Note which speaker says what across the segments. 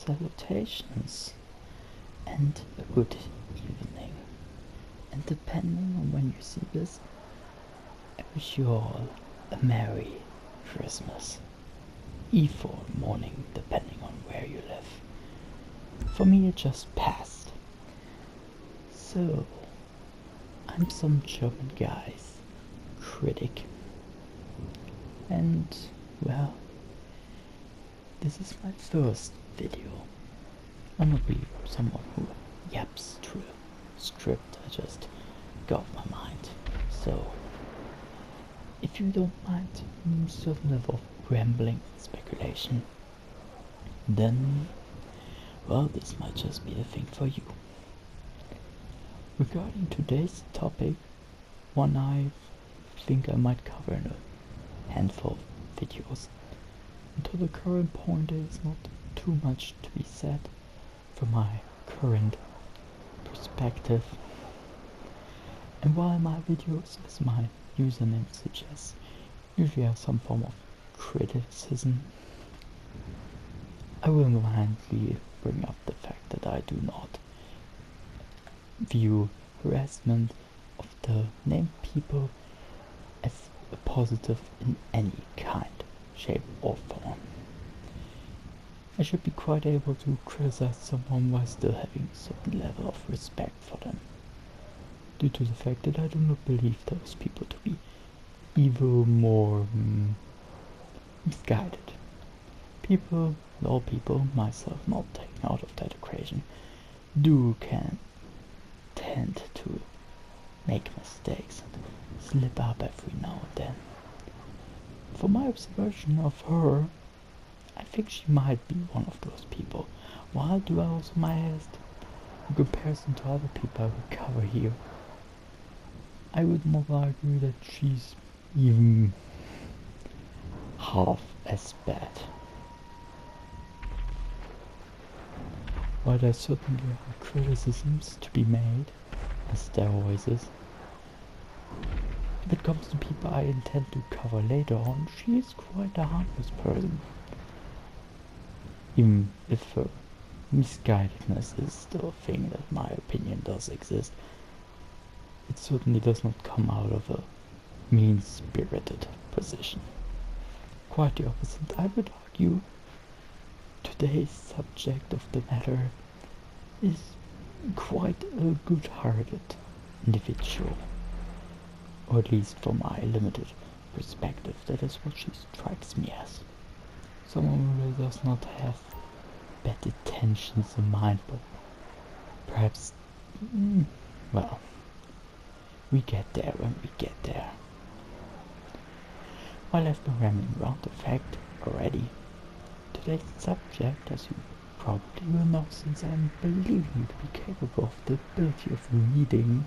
Speaker 1: salutations, and a good evening. And depending on when you see this, I wish you all a Merry Christmas. Eve or morning, depending on where you live. For me, it just passed. So, I'm some German guy's critic. And, well, this is my first video. I'm not really someone who yaps through a script, I just go off my mind. So, if you don't mind a certain level of rambling and speculation, then, well, this might just be the thing for you. Regarding today's topic, one I think I might cover in a handful of videos. Until the current point, there is not too much to be said from my current perspective. And while my videos, as my username suggests, usually have some form of criticism, I will mindly bring up the fact that I do not view harassment of the named people as a positive in any kind, shape or form. I should be quite able to criticize someone while still having a certain level of respect for them, due to the fact that I do not believe those people to be evil, more misguided. People, all people, myself not taken out of that equation, can tend to make mistakes and slip up every now and then. From my observation of her, I think she might be one of those people. While do I also might, in comparison to other people I will cover here, I would not argue that she's even half as bad. While there certainly are criticisms to be made, as there always is, if it comes to people I intend to cover later on, she is quite a harmless person. Even if her misguidedness is still a thing that, in my opinion, does exist, it certainly does not come out of a mean-spirited position. Quite the opposite, I would argue. Today's subject of the matter is quite a good-hearted individual, or at least from my limited perspective, that is what she strikes me as. Someone who really does not have bad intentions in mind, but perhaps, well, we get there when we get there. While I've been rambling around the fact already, today's subject, as you probably will know since I believe you to be capable of the ability of reading,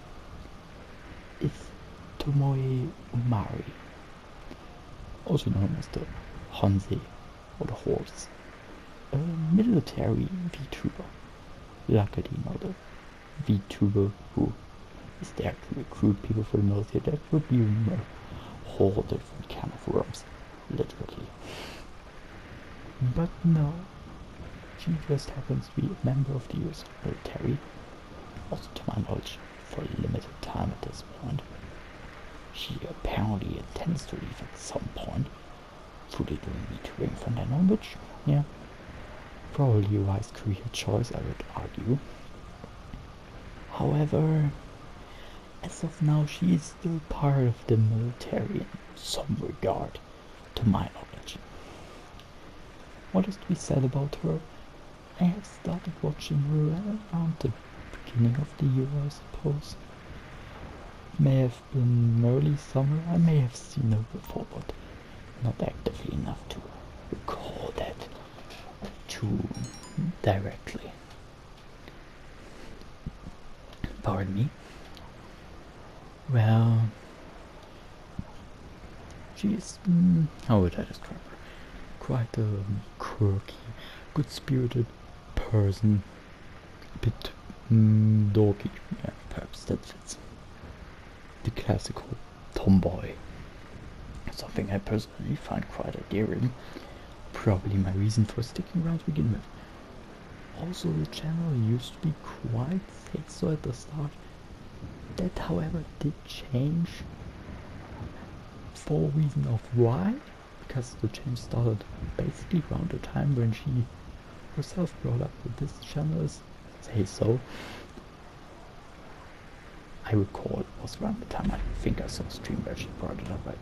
Speaker 1: is Tomoe Umari, also known as the Hanse or the Horse, a military VTuber. Luckily not a VTuber who is there to recruit people for the military. That would be a whole different can of worms, literally. But no, she just happens to be a member of the US military, also to my knowledge for a limited time at this point. She apparently intends to leave at some point, fully doing VTubing from then on, which, yeah, probably a wise career choice, I would argue. However, as of now, she is still part of the military in some regard, to my knowledge. What is to be said about her? I have started watching her around the beginning of the year, I suppose. It may have been early summer, I may have seen her before, but not actively enough to recall that too directly. Pardon me. Well, she is, how would I describe her? Quite a quirky, good-spirited person, a bit dorky, yeah, perhaps that fits. The classical tomboy, something I personally find quite endearing, probably my reason for sticking around to begin with. Also, the channel used to be quite sexual at the start. That, however, did change for a reason of why. Because the change started basically around the time when she herself brought up that this channel is say so. I recall it was around the time I think I saw a stream where she brought it up, but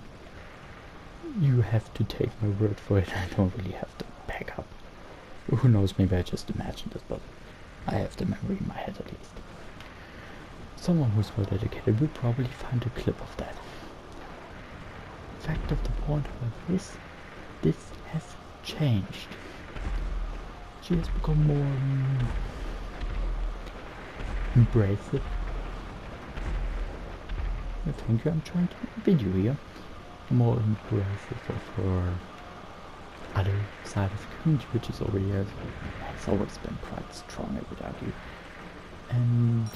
Speaker 1: you have to take my word for it. I don't really have to back up. Who knows, maybe I just imagined it, but I have the memory in my head at least. Someone who's more dedicated will probably find a clip of that. Fact of the point, however, is this has changed. She has become more embracive. Thank you, I'm trying to make a video here. More embracive of her other side of the community, which is already has always been quite strong, I would argue. And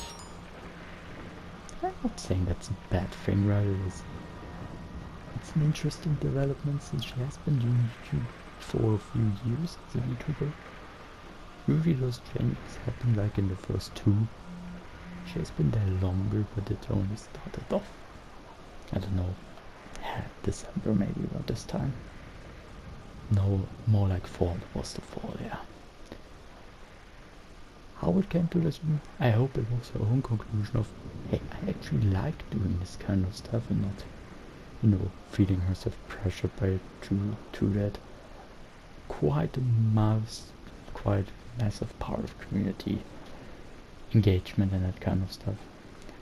Speaker 1: I'm not saying that's a bad thing, rather it's an interesting development since she has been doing YouTube for a few years as a YouTuber. Usually those changes happen like in the first two. She has been there longer, but it only started off, I don't know, December maybe about this time. No, more like fall, was the fall, yeah. How it came to this, I hope it was her own conclusion of, hey, I actually like doing this kind of stuff and not, you know, feeling herself pressured by it to that quite massive part of community engagement and that kind of stuff.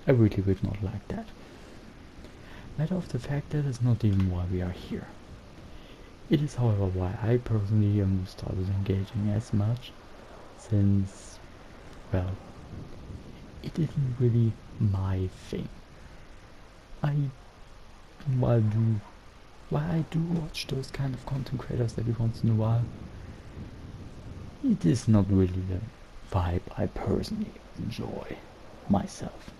Speaker 1: I really would not like that. Matter of the fact, that is not even why we are here. It is, however, why I personally started engaging as much, since, well, it isn't really my thing. While I do watch those kind of content creators every once in a while, it is not really the vibe I personally enjoy myself.